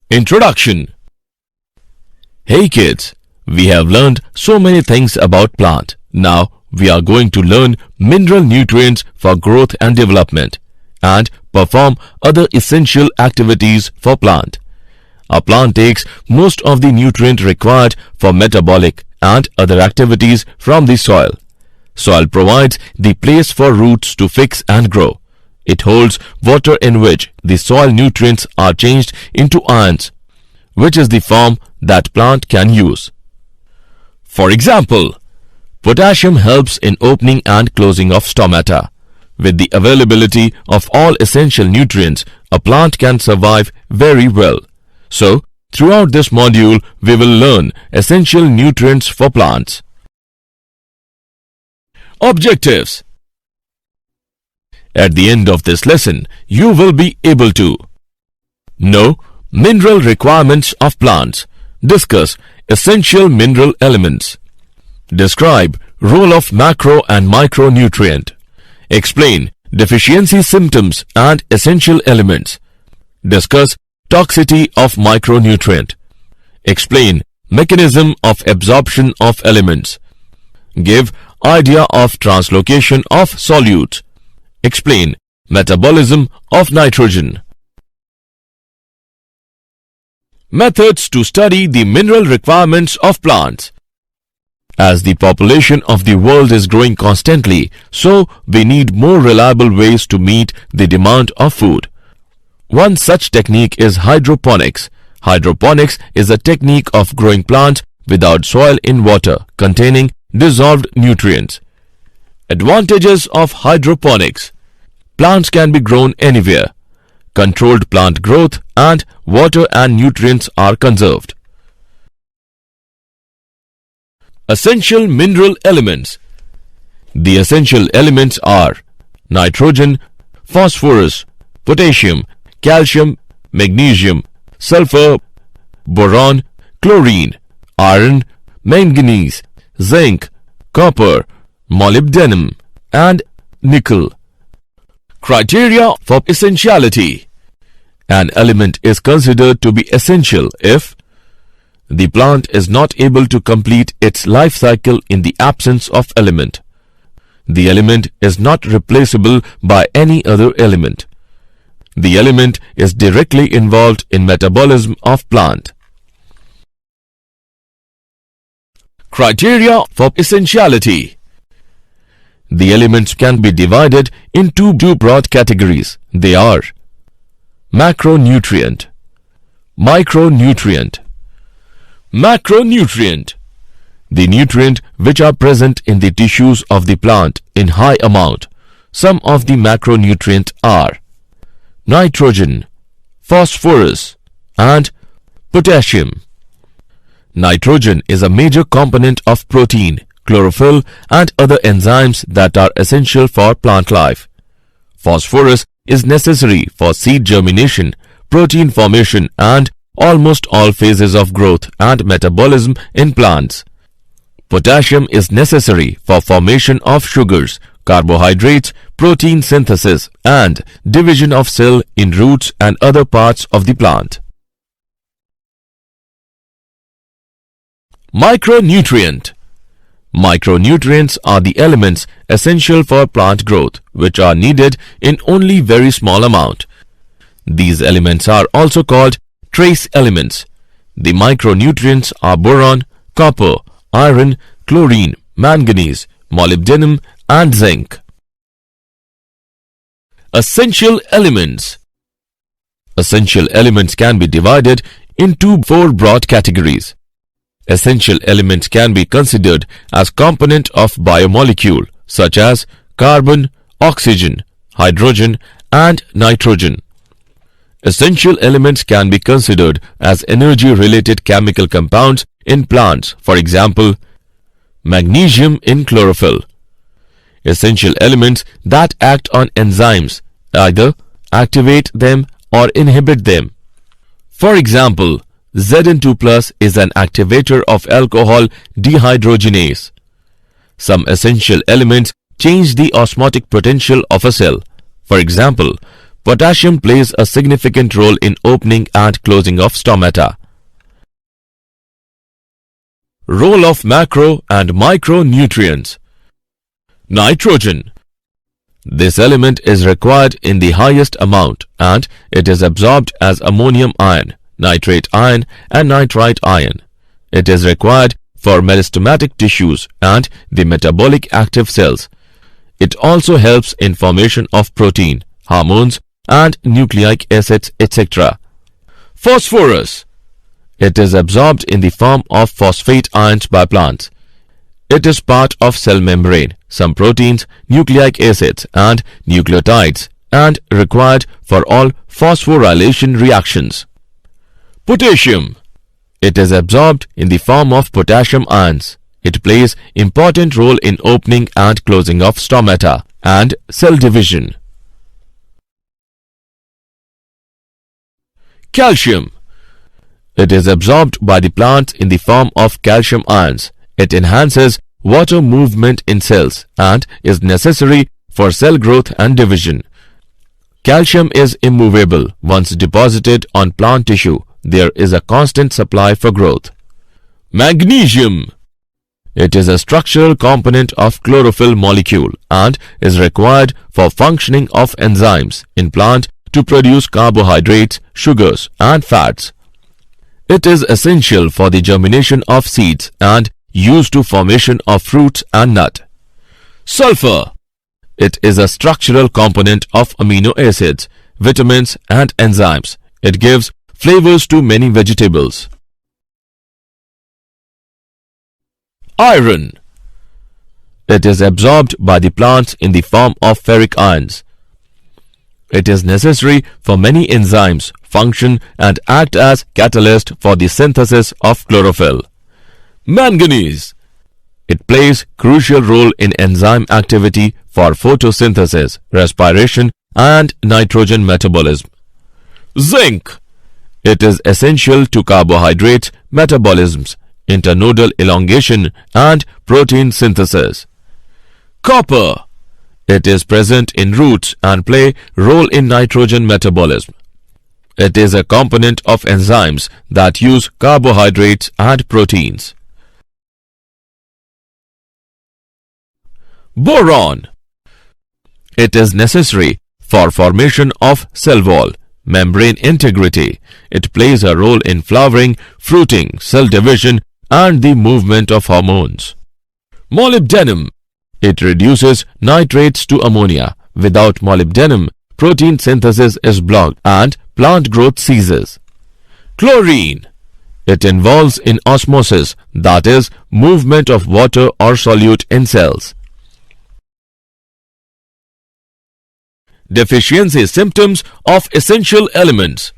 Introduction. Hey kids, we have learned so many things about plant. Now we are going to learn mineral nutrients for growth and development and perform other essential activities for plant. A plant takes most of the nutrient required for metabolic and other activities from the soil. Soil provides the place for roots to fix and grow. It holds water in which the soil nutrients are changed into ions, which is the form that plant can use. For example, potassium helps in opening and closing of stomata. With the availability of all essential nutrients, a plant can survive very well. So, throughout this module, we will learn essential nutrients for plants. Objectives. At the end of this lesson, you will be able to know mineral requirements of plants, discuss essential mineral elements, describe role of macro and micronutrient, explain deficiency symptoms and essential elements, discuss toxicity of micronutrient, explain mechanism of absorption of elements, give idea of translocation of solutes, explain metabolism of nitrogen. Methods to study the mineral requirements of plants. As the population of the world is growing constantly, so we need more reliable ways to meet the demand of food. One such technique is hydroponics. Hydroponics is a technique of growing plants without soil in water containing dissolved nutrients. Advantages of hydroponics. Plants can be grown anywhere. Controlled plant growth and water and nutrients are conserved. Essential mineral elements. The essential elements are nitrogen, phosphorus, potassium, calcium, magnesium, sulfur, boron, chlorine, iron, manganese, zinc, copper, molybdenum, and nickel. Criteria for essentiality. An element is considered to be essential if the plant is not able to complete its life cycle in the absence of element. The element is not replaceable by any other element. The element is directly involved in metabolism of plant. Criteria for essentiality. The elements can be divided into two broad categories. They are macronutrient, micronutrient. Macronutrient. The nutrient which are present in the tissues of the plant in high amount. Some of the macronutrients are nitrogen, phosphorus, and potassium. Nitrogen is a major component of protein, chlorophyll, and other enzymes that are essential for plant life. Phosphorus is necessary for seed germination, protein formation, and almost all phases of growth and metabolism in plants. Potassium is necessary for formation of sugars, carbohydrates, protein synthesis, and division of cell in roots and other parts of the plant. Micronutrient. Micronutrients are the elements essential for plant growth, which are needed in only very small amount. These elements are also called trace elements. The micronutrients are boron, copper, iron, chlorine, manganese, molybdenum, and zinc. Essential elements. Essential elements can be divided into four broad categories. Essential elements can be considered as component of biomolecule such as carbon, oxygen, hydrogen, and nitrogen. Essential elements can be considered as energy-related chemical compounds in plants, for example, magnesium in chlorophyll. Essential elements that act on enzymes, either activate them or inhibit them. For example, Zn2+ is an activator of alcohol dehydrogenase. Some essential elements change the osmotic potential of a cell. For example, Potassium plays a significant role in opening and closing of stomata. Role of macro and micronutrients. Nitrogen. This element is required in the highest amount and it is absorbed as ammonium ion, nitrate ion and nitrite ion. It is required for meristematic tissues and the metabolic active cells. It also helps in formation of protein, hormones and nucleic acids, etc. Phosphorus. It is absorbed in the form of phosphate ions by plants. It is part of cell membrane, some proteins, nucleic acids and nucleotides and required for all phosphorylation reactions. Potassium. It is absorbed in the form of potassium ions. It plays important role in opening and closing of stomata and cell division. Calcium. It is absorbed by the plants in the form of calcium ions. It enhances water movement in cells and is necessary for cell growth and division. Calcium is immovable. Once deposited on plant tissue, there is a constant supply for growth. Magnesium. It is a structural component of chlorophyll molecule and is required for functioning of enzymes in plant to produce carbohydrates, sugars and fats. It is essential for the germination of seeds and used to formation of fruits and nut. Sulfur. It is a structural component of amino acids, vitamins and enzymes. It gives flavors to many vegetables. Iron. It is absorbed by the plants in the form of ferric ions. It is necessary for many enzymes function and act as catalyst for the synthesis of chlorophyll. Manganese. It plays crucial role in enzyme activity for photosynthesis, respiration and nitrogen metabolism. Zinc. It is essential to carbohydrate metabolisms, internodal elongation and protein synthesis. Copper. It is present in roots and play role in nitrogen metabolism. It is a component of enzymes that use carbohydrates and proteins. Boron. It is necessary for formation of cell wall, membrane integrity. It plays a role in flowering, fruiting, cell division and the movement of hormones. Molybdenum. It reduces nitrates to ammonia. Without molybdenum, protein synthesis is blocked and plant growth ceases. Chlorine. It involves in osmosis, that is, movement of water or solute in cells. Deficiency symptoms of essential elements.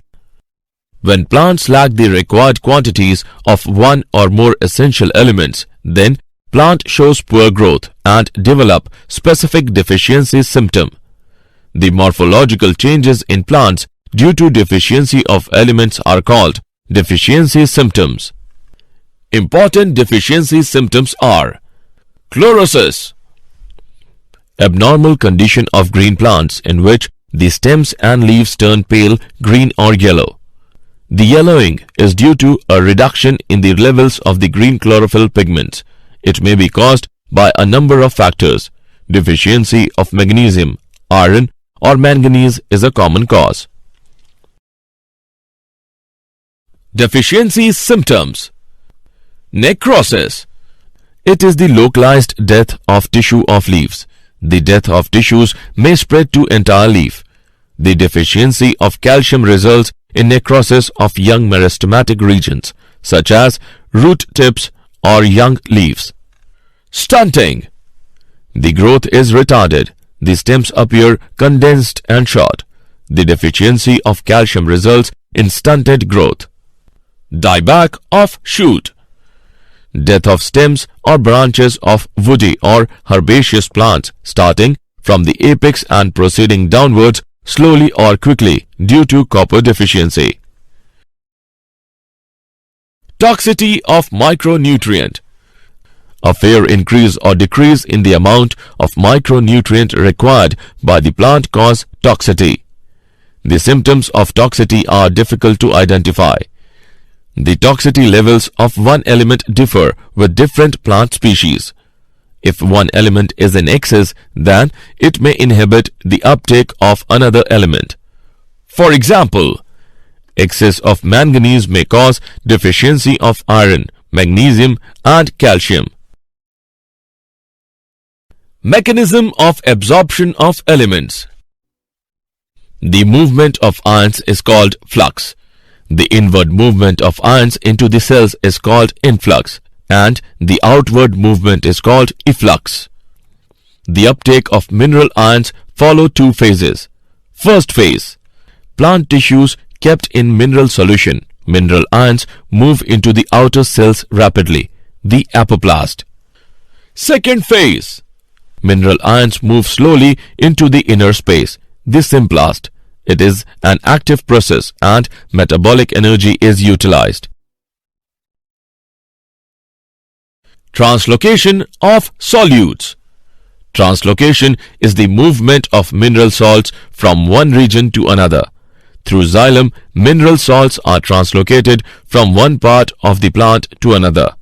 When plants lack the required quantities of one or more essential elements, then plant shows poor growth and develop specific deficiency symptom. The morphological changes in plants due to deficiency of elements are called deficiency symptoms. Important deficiency symptoms are chlorosis, abnormal condition of green plants in which the stems and leaves turn pale green or yellow. The yellowing is due to a reduction in the levels of the green chlorophyll pigments. It may be caused by a number of factors. Deficiency of magnesium, iron or manganese is a common cause. Deficiency symptoms. Necrosis. It is the localized death of tissue of leaves. The death of tissues may spread to entire leaf. The deficiency of calcium results in necrosis of young meristematic regions, such as root tips or young leaves. Stunting. The growth is retarded. The stems appear condensed and short. The deficiency of calcium results in stunted growth. Dieback of shoot. Death of stems or branches of woody or herbaceous plants starting from the apex and proceeding downwards slowly or quickly due to copper deficiency. Toxicity of micronutrient. A fair increase or decrease in the amount of micronutrient required by the plant cause toxicity. The symptoms of toxicity are difficult to identify. The toxicity levels of one element differ with different plant species. If one element is in excess, then it may inhibit the uptake of another element. For example, excess of manganese may cause deficiency of iron, magnesium, and calcium. Mechanism of absorption of elements. The movement of ions is called flux. The inward movement of ions into the cells is called influx, and the outward movement is called efflux. The uptake of mineral ions follow two phases. First phase, plant tissues kept in mineral solution. Mineral ions move into the outer cells rapidly, the apoplast. Second phase, mineral ions move slowly into the inner space, the symplast. It is an active process and metabolic energy is utilized. Translocation of solutes. Translocation is the movement of mineral salts from one region to another. Through xylem, mineral salts are translocated from one part of the plant to another.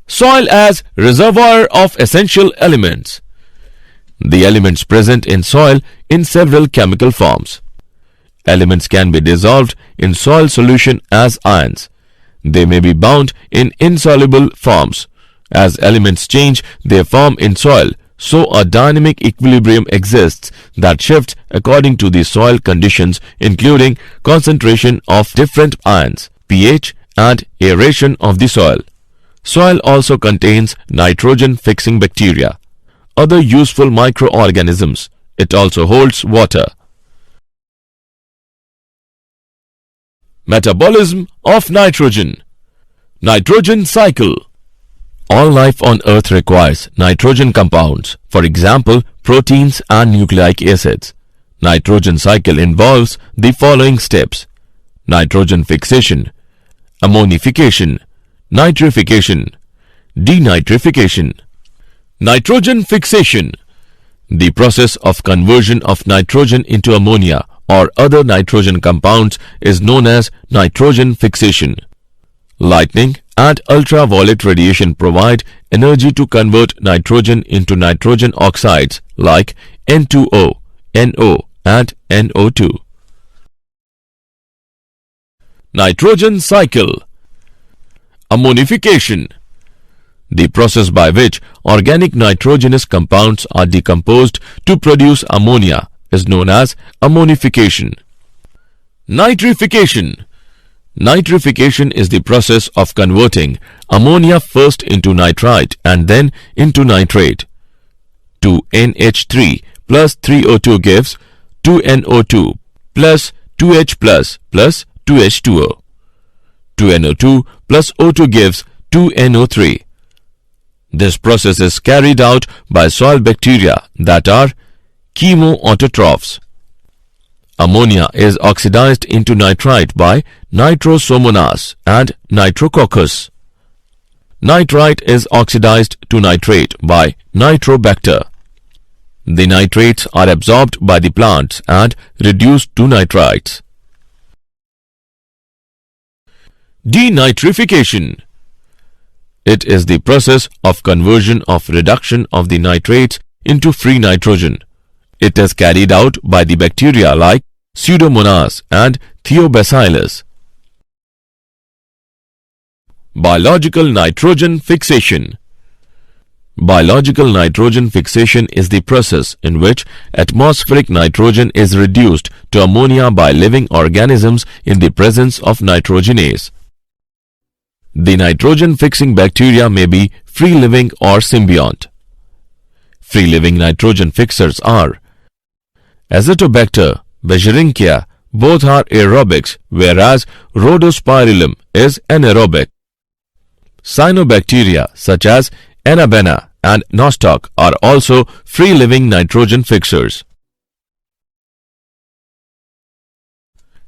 Soil as reservoir of essential elements. The elements present in soil in several chemical forms. Elements can be dissolved in soil solution as ions. They may be bound in insoluble forms. As elements change their form in soil, so a dynamic equilibrium exists that shifts according to the soil conditions, including concentration of different ions, pH, and aeration of the soil. Soil also contains nitrogen-fixing bacteria, other useful microorganisms. It also holds water. Metabolism of nitrogen. Nitrogen cycle. All life on Earth requires nitrogen compounds, for example, proteins and nucleic acids. Nitrogen cycle involves the following steps: nitrogen fixation, ammonification, nitrification, denitrification. Nitrogen fixation. The process of conversion of nitrogen into ammonia or other nitrogen compounds is known as nitrogen fixation. Lightning and ultraviolet radiation provide energy to convert nitrogen into nitrogen oxides like N2O, NO, and NO2. Nitrogen cycle. Ammonification. The process by which organic nitrogenous compounds are decomposed to produce ammonia is known as ammonification. Nitrification. Nitrification is the process of converting ammonia first into nitrite and then into nitrate. 2NH3 plus 3O2 gives 2NO2 plus 2H plus 2H2O. 2NO2 plus O2 gives 2NO3. This process is carried out by soil bacteria that are chemoautotrophs. Ammonia is oxidized into nitrite by Nitrosomonas and Nitrococcus. Nitrite is oxidized to nitrate by Nitrobacter. The nitrates are absorbed by the plants and reduced to nitrites. Denitrification. It is the process of conversion of reduction of the nitrates into free nitrogen. It is carried out by the bacteria like Pseudomonas and Thiobacillus. Biological nitrogen fixation. Biological nitrogen fixation is the process in which atmospheric nitrogen is reduced to ammonia by living organisms in the presence of nitrogenase. The nitrogen-fixing bacteria may be free-living or symbiont. Free-living nitrogen fixers are Azotobacter, Bergeringia. Both are aerobics, whereas Rhodospirillum is anaerobic. Cyanobacteria such as Anabena and Nostoc are also free-living nitrogen fixers.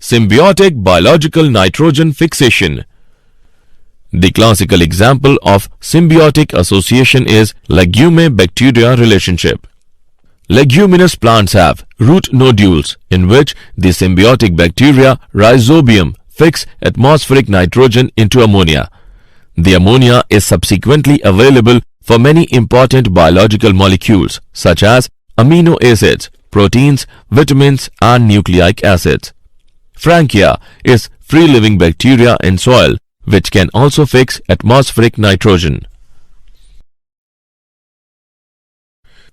Symbiotic biological nitrogen fixation. The classical example of symbiotic association is legume-bacteria relationship. Leguminous plants have root nodules in which the symbiotic bacteria Rhizobium fix atmospheric nitrogen into ammonia. The ammonia is subsequently available for many important biological molecules such as amino acids, proteins, vitamins and nucleic acids. Frankia is free-living bacteria in soil which can also fix atmospheric nitrogen.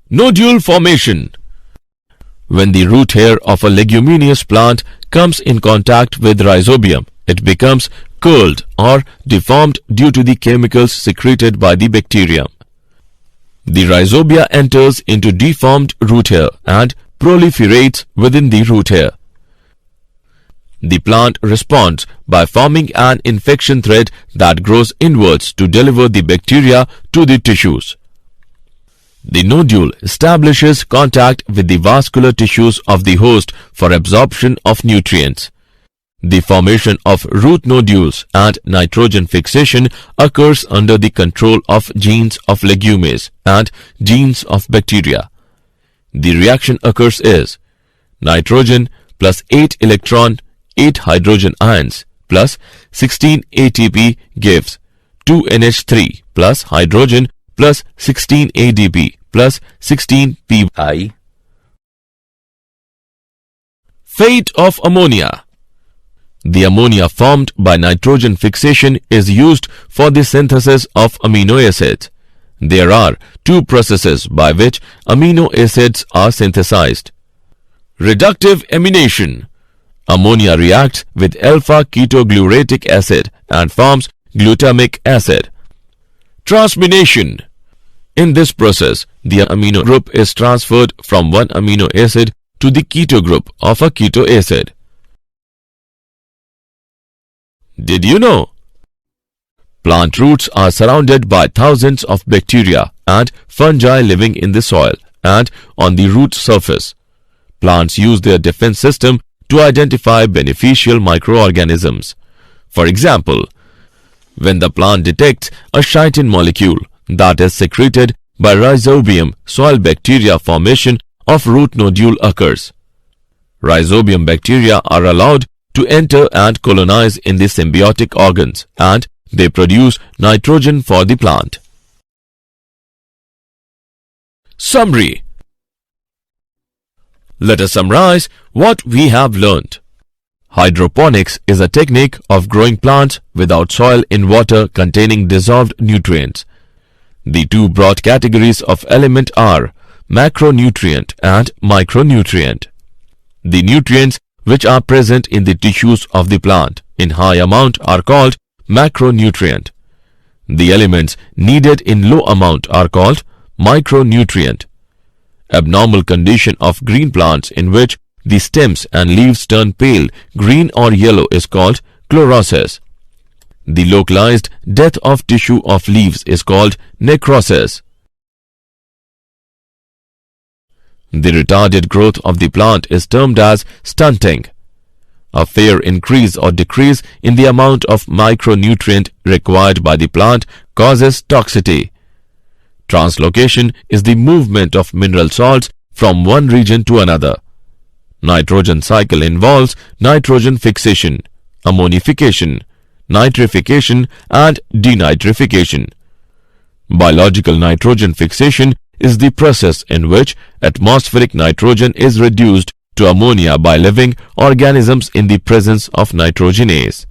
Nodule formation. When the root hair of a leguminous plant comes in contact with rhizobium, it becomes curled or deformed due to the chemicals secreted by the bacterium. The rhizobia enters into deformed root hair and proliferates within the root hair. The plant responds by forming an infection thread that grows inwards to deliver the bacteria to the tissues. The nodule establishes contact with the vascular tissues of the host for absorption of nutrients. The formation of root nodules and nitrogen fixation occurs under the control of genes of legumes and genes of bacteria. The reaction occurs is nitrogen plus 8 electron 8 hydrogen ions plus 16 ATP gives 2 NH3 plus hydrogen plus 16 ADP plus 16 Pi. Fate of ammonia. The ammonia formed by nitrogen fixation is used for the synthesis of amino acids. There are two processes by which amino acids are synthesized. Reductive amination. Ammonia reacts with alpha-ketoglutarate acid and forms glutamic acid. Transmination. In this process, the amino group is transferred from one amino acid to the keto group of a keto acid. Did you know? Plant roots are surrounded by thousands of bacteria and fungi living in the soil and on the root surface. Plants use their defense system to identify beneficial microorganisms. For example, when the plant detects a chitin molecule that is secreted by rhizobium, soil bacteria formation of root nodule occurs. Rhizobium bacteria are allowed to enter and colonize in the symbiotic organs and they produce nitrogen for the plant. Summary. Let us summarize what we have learned. Hydroponics is a technique of growing plants without soil in water containing dissolved nutrients. The two broad categories of element are macronutrient and micronutrient. The nutrients which are present in the tissues of the plant in high amount are called macronutrient. The elements needed in low amount are called micronutrient. Abnormal condition of green plants in which the stems and leaves turn pale, green or yellow is called chlorosis. The localized death of tissue of leaves is called necrosis. The retarded growth of the plant is termed as stunting. A fair increase or decrease in the amount of micronutrient required by the plant causes toxicity. Translocation is the movement of mineral salts from one region to another. Nitrogen cycle involves nitrogen fixation, ammonification, nitrification and denitrification. Biological nitrogen fixation is the process in which atmospheric nitrogen is reduced to ammonia by living organisms in the presence of nitrogenase.